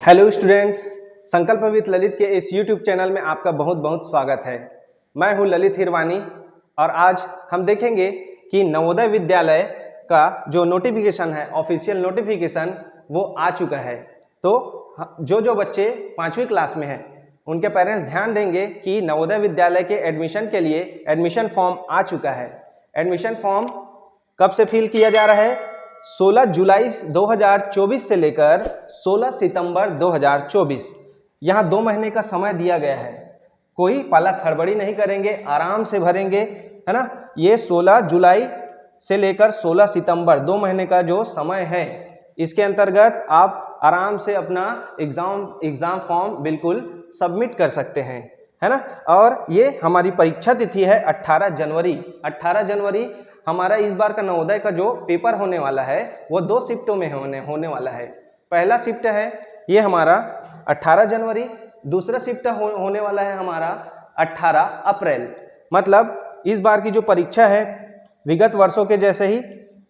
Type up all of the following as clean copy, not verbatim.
Hello students, संकल्प with Lalit के इस यूट्यूब चैनल में आपका बहुत बहुत स्वागत है। मैं हूं ललित हिरवानी और आज हम देखेंगे कि नवोदय विद्यालय का जो नोटिफिकेशन है, ऑफिशियल नोटिफिकेशन, वो आ चुका है। तो जो बच्चे 5वीं क्लास में हैं उनके पेरेंट्स ध्यान देंगे कि नवोदय विद्यालय के एडमिशन के लिए एडमिशन फॉर्म आ चुका है। एडमिशन फॉर्म कब से फिल किया जा रहा है? 16 जुलाई 2024 से लेकर 16 सितंबर 2024, यहाँ 2 महीने का समय दिया गया है। कोई पालक हड़बड़ी नहीं करेंगे, आराम से भरेंगे, है ना। ये 16 जुलाई से लेकर 16 सितंबर 2 महीने का जो समय है, इसके अंतर्गत आप आराम से अपना एग्जाम फॉर्म बिल्कुल सबमिट कर सकते हैं, है ना। और ये हमारी परीक्षा तिथि है 18 जनवरी। 18 जनवरी हमारा इस बार का नवोदय का जो पेपर होने वाला है वो 2 शिफ्टों में होने वाला है। पहला शिफ्ट है ये हमारा 18 जनवरी, दूसरा शिफ्ट होने वाला है हमारा 18 अप्रैल। मतलब इस बार की जो परीक्षा है विगत वर्षों के जैसे ही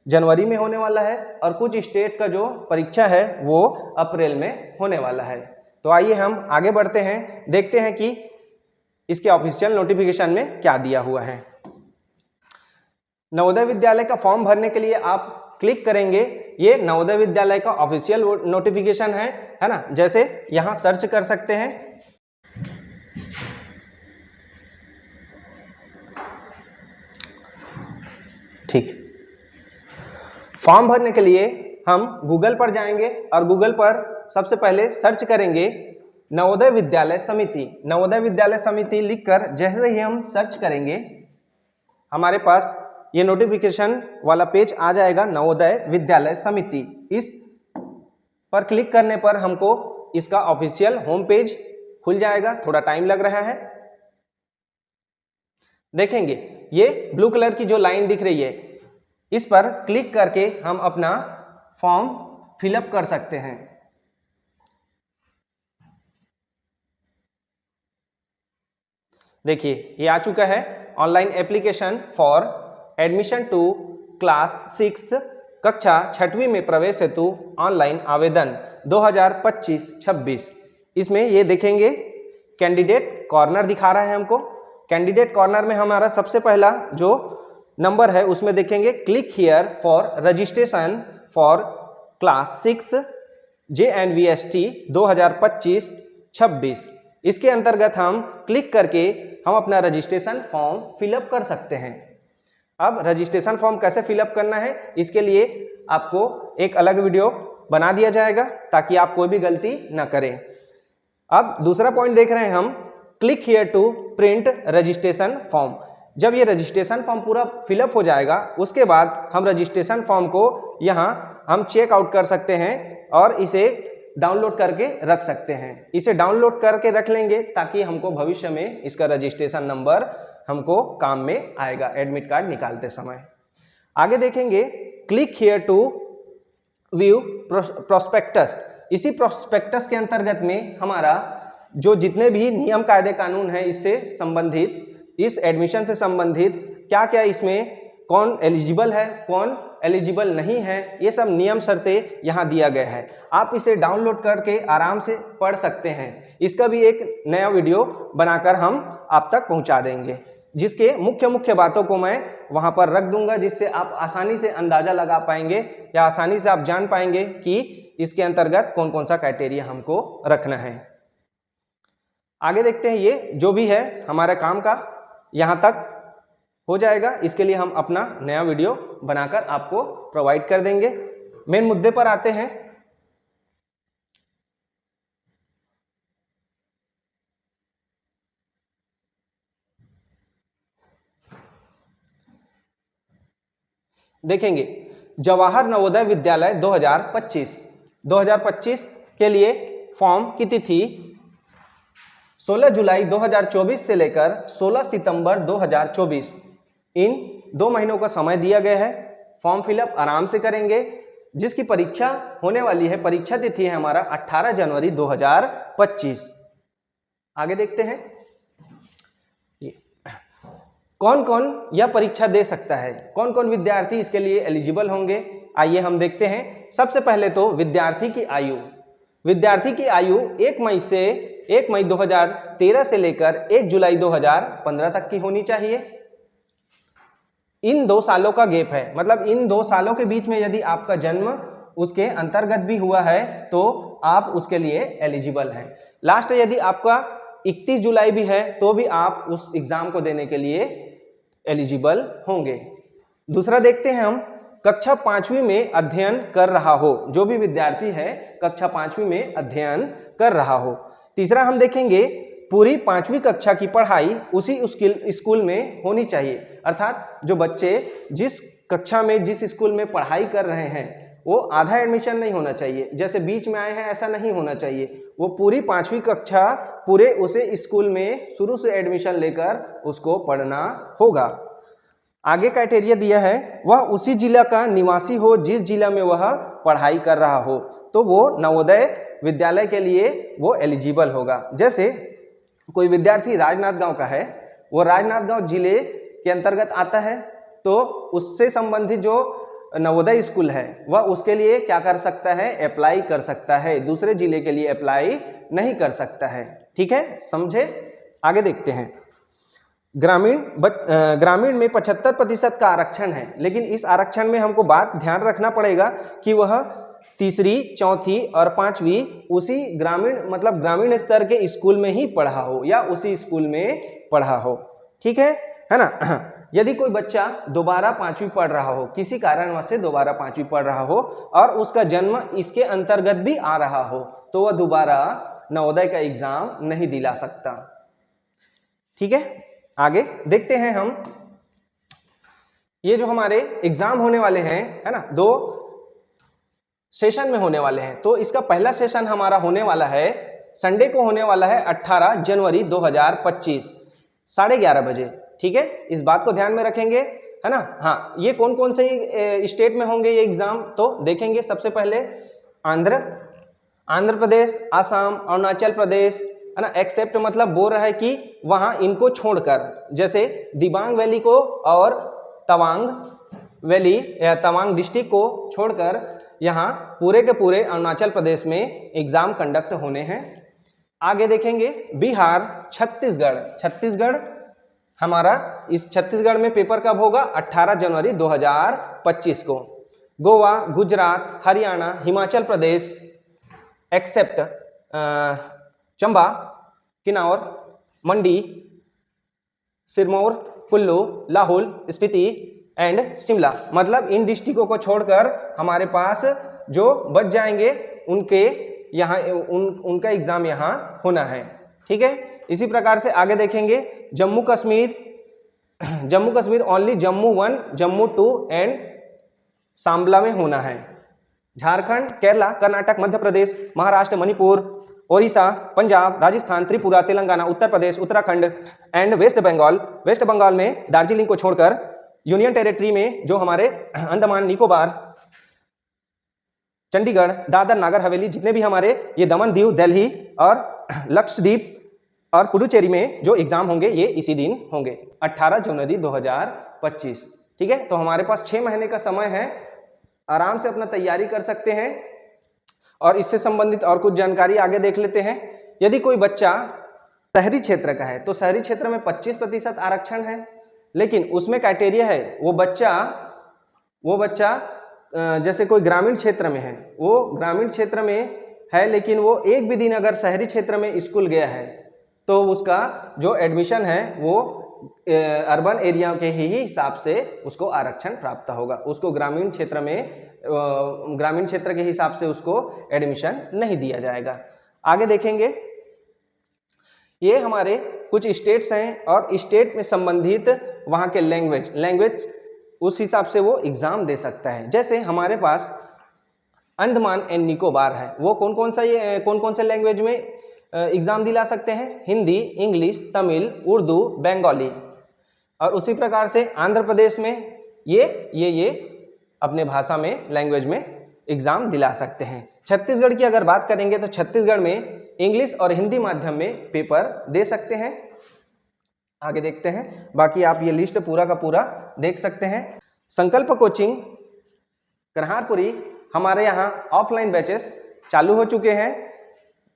जनवरी में होने वाला है और कुछ स्टेट का जो परीक्षा है वो अप्रैल में होने वाला है। तो आइए हम आगे बढ़ते हैं, देखते हैं कि इसके ऑफिशियल नोटिफिकेशन में क्या दिया हुआ है। नवोदय विद्यालय का फॉर्म भरने के लिए आप क्लिक करेंगे, ये नवोदय विद्यालय का ऑफिशियल नोटिफिकेशन है ना। जैसे यहां सर्च कर सकते हैं, ठीक। फॉर्म भरने के लिए हम गूगल पर जाएंगे और गूगल पर सबसे पहले सर्च करेंगे नवोदय विद्यालय समिति। नवोदय विद्यालय समिति लिखकर जैसे ही हम सर्च करेंगे हमारे पास ये नोटिफिकेशन वाला पेज आ जाएगा, नवोदय विद्यालय समिति। इस पर क्लिक करने पर हमको इसका ऑफिशियल होम पेज खुल जाएगा। थोड़ा टाइम लग रहा है। देखेंगे ये ब्लू कलर की जो लाइन दिख रही है, इस पर क्लिक करके हम अपना फॉर्म फिलअप कर सकते हैं। देखिए ये आ चुका है, online application for admission to class 6 कक्षा 6वीं में प्रवेश हेतु ऑनलाइन आवेदन 2025-26। इसमें ये देखेंगे कैंडिडेट कॉर्नर दिखा रहा है हमको। कैंडिडेट कॉर्नर में हमारा सबसे पहला जो नंबर है उसमें देखेंगे click here for registration for class 6 JNVST 2025-26। इसके अंतर्गत हम क्लिक करके हम अपना रजिस्ट्रेशन फॉर्म फिलअप कर सकते हैं। अब रजिस्ट्रेशन फॉर्म कैसे फिलअप करना है, इसके लिए आपको एक अलग वीडियो बना दिया जाएगा ताकि आप कोई भी गलती ना करें। अब दूसरा पॉइंट देख रहे हैं हम, click here to print registration form. जब ये रजिस्ट्रेशन फॉर्म पूरा फिलअप हो जाएगा उसके बाद हम रजिस्ट्रेशन फॉर्म को यहाँ हम चेक आउट कर सकते हैं और इसे डाउनलोड करके रख सकते हैं। इसे डाउनलोड करके रख लेंगे ताकि हमको भविष्य में इसका रजिस्ट्रेशन नंबर हमको काम में आएगा एडमिट कार्ड निकालते समय। आगे देखेंगे click here to view prospectus. इसी प्रोस्पेक्टस के अंतर्गत में हमारा जो जितने भी नियम कायदे कानून है इससे संबंधित, इस एडमिशन से संबंधित क्या क्या इसमें कौन एलिजिबल है कौन एलिजिबल नहीं है, ये सब नियम शर्तें यहाँ दिया गया है। आप इसे डाउनलोड करके आराम से पढ़ सकते हैं। इसका भी एक नया वीडियो बनाकर हम आप तक पहुँचा देंगे, जिसके मुख्य बातों को मैं वहाँ पर रख दूंगा, जिससे आप आसानी से अंदाजा लगा पाएंगे या आसानी से आप जान पाएंगे कि इसके अंतर्गत कौन कौन सा क्राइटेरिया हमको रखना है। आगे देखते हैं, ये जो भी है हमारा काम का यहाँ तक हो जाएगा। इसके लिए हम अपना नया वीडियो बनाकर आपको प्रोवाइड कर देंगे। मेन मुद्दे पर आते हैं। देखेंगे जवाहर नवोदय विद्यालय 2025 के लिए फॉर्म की तिथि 16 जुलाई 2024 से लेकर 16 सितंबर 2024, इन 2 महीनों का समय दिया गया है। फॉर्म फिलअप आराम से करेंगे। जिसकी परीक्षा होने वाली है, परीक्षा तिथि है हमारा 18 जनवरी 2025। आगे देखते हैं कौन कौन यह परीक्षा दे सकता है, कौन कौन विद्यार्थी इसके लिए एलिजिबल होंगे। आइए हम देखते हैं। सबसे पहले तो विद्यार्थी की आयु, विद्यार्थी की आयु 1 मई 2013 से लेकर 1 जुलाई 2015 तक की होनी चाहिए। इन 2 सालों का गैप है, मतलब इन 2 सालों के बीच में यदि आपका जन्म उसके अंतर्गत भी हुआ है तो आप उसके लिए एलिजिबल हैं। लास्ट यदि आपका 31 जुलाई भी है तो भी आप उस एग्जाम को देने के लिए एलिजिबल होंगे। दूसरा देखते हैं हम, कक्षा 5वीं में अध्ययन कर रहा हो, जो भी विद्यार्थी है कक्षा 5वीं में अध्ययन कर रहा हो। तीसरा हम देखेंगे, पूरी 5वीं कक्षा की पढ़ाई उसी स्कूल में होनी चाहिए, अर्थात जो बच्चे जिस कक्षा में जिस स्कूल में पढ़ाई कर रहे हैं वो आधा एडमिशन नहीं होना चाहिए, जैसे बीच में आए हैं ऐसा नहीं होना चाहिए। वो पूरी 5वीं कक्षा पूरे उसे स्कूल में शुरू से एडमिशन लेकर उसको पढ़ना होगा। आगे क्राइटेरिया दिया है, वह उसी जिला का निवासी हो जिस जिला में वह पढ़ाई कर रहा हो, तो वो नवोदय विद्यालय के लिए वो एलिजिबल होगा। जैसे कोई विद्यार्थी राजनांदगांव का है, वो राजनांदगांव जिले के अंतर्गत आता है, तो उससे संबंधित जो नवोदय स्कूल है वह उसके लिए क्या कर सकता है, अप्लाई कर सकता है, दूसरे जिले के लिए अप्लाई नहीं कर सकता है। ठीक है, समझे। आगे देखते हैं, ग्रामीण में 75% का आरक्षण है, लेकिन इस आरक्षण में हमको बात ध्यान रखना पड़ेगा कि वह तीसरी, चौथी और 5वीं उसी ग्रामीण स्तर के स्कूल में ही पढ़ा हो या उसी स्कूल में पढ़ा हो। ठीक है ना। यदि कोई बच्चा दोबारा 5वीं पढ़ रहा हो, किसी कारणवश से दोबारा 5वीं पढ़ रहा हो और उसका जन्म इसके अंतर्गत भी आ रहा हो, तो वह दोबारा नवोदय का एग्जाम नहीं दिला सकता। ठीक है, आगे देखते हैं हम, ये जो हमारे एग्जाम होने वाले हैं, है ना, 2 सेशन में होने वाले हैं। तो इसका पहला सेशन हमारा होने वाला है संडे को, होने वाला है 18 जनवरी 2025 11:30 बजे। ठीक है, इस बात को ध्यान में रखेंगे, है ना। हाँ, ये कौन कौन से स्टेट में होंगे ये एग्जाम, तो देखेंगे। सबसे पहले आंध्र प्रदेश, आसाम, अरुणाचल प्रदेश, है ना। एक्सेप्ट मतलब बोल रहा है कि वहां इनको छोड़कर, जैसे दिबांग वैली को और तवांग वैली या तवांग डिस्ट्रिक्ट को छोड़कर यहाँ पूरे के पूरे अरुणाचल प्रदेश में एग्जाम कंडक्ट होने हैं। आगे देखेंगे बिहार, छत्तीसगढ़ हमारा, इस छत्तीसगढ़ में पेपर कब होगा, 18 जनवरी 2025 को। गोवा, गुजरात, हरियाणा, हिमाचल प्रदेश एक्सेप्ट चंबा, किन्नौर, मंडी, सिरमौर, कुल्लू, लाहौल, स्पीति एंड शिमला, मतलब इन डिस्ट्रिक्टों को छोड़कर हमारे पास जो बच जाएंगे उनके यहाँ उनका एग्जाम यहाँ होना है। ठीक है, इसी प्रकार से आगे देखेंगे जम्मू कश्मीर ओनली जम्मू 1, जम्मू 2 एंड सांबला में होना है। झारखंड, केरला, कर्नाटक, मध्य प्रदेश, महाराष्ट्र, मणिपुर, ओडिशा, पंजाब, राजस्थान, त्रिपुरा, तेलंगाना, उत्तर प्रदेश, उत्तराखंड एंड वेस्ट बंगाल में दार्जिलिंग को छोड़कर यूनियन टेरिटरी में जो हमारे अंडमान निकोबार, चंडीगढ़, दादर नागर हवेली, जितने भी हमारे ये दमन दीव, दिल्ली और लक्षद्वीप और पुडुचेरी में जो एग्जाम होंगे ये इसी दिन होंगे, 18 जनवरी 2025। ठीक है, तो हमारे पास 6 महीने का समय है, आराम से अपना तैयारी कर सकते हैं। और इससे संबंधित और कुछ जानकारी आगे देख लेते हैं। यदि कोई बच्चा शहरी क्षेत्र का है तो शहरी क्षेत्र में 25% आरक्षण है, लेकिन उसमें क्राइटेरिया है, वो बच्चा जैसे कोई ग्रामीण क्षेत्र में है, वो ग्रामीण क्षेत्र में है लेकिन वो एक भी दिन अगर शहरी क्षेत्र में स्कूल गया है तो उसका जो एडमिशन है वो अर्बन एरिया के ही हिसाब से उसको आरक्षण प्राप्त होगा, उसको ग्रामीण क्षेत्र के हिसाब से उसको एडमिशन नहीं दिया जाएगा। आगे देखेंगे, ये हमारे कुछ स्टेट्स हैं और स्टेट में संबंधित वहाँ के लैंग्वेज उस हिसाब से वो एग्जाम दे सकता है। जैसे हमारे पास अंडमान एंड निकोबार है, वो कौन कौन से लैंग्वेज में एग्जाम दिला सकते हैं, हिंदी, इंग्लिश, तमिल, उर्दू, बंगाली। और उसी प्रकार से आंध्र प्रदेश में ये अपने भाषा में लैंग्वेज में एग्जाम दिला सकते हैं। छत्तीसगढ़ की अगर बात करेंगे तो छत्तीसगढ़ में इंग्लिश और हिंदी माध्यम में पेपर दे सकते हैं। आगे देखते हैं, बाकी आप ये लिस्ट पूरा का पूरा देख सकते हैं। संकल्प कोचिंग कन्हारपुरी, हमारे यहाँ ऑफलाइन बैचेस चालू हो चुके हैं।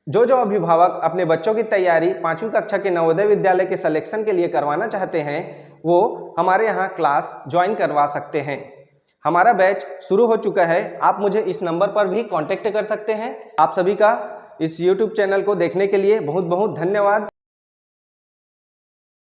जो जो अभिभावक अपने बच्चों की तैयारी 5वीं कक्षा के नवोदय विद्यालय के सिलेक्शन के लिए करवाना चाहते हैं वो हमारे यहाँ क्लास ज्वाइन करवा सकते हैं। हमारा बैच शुरू हो चुका है। आप मुझे इस नंबर पर भी कांटेक्ट कर सकते हैं। आप सभी का इस YouTube चैनल को देखने के लिए बहुत बहुत धन्यवाद।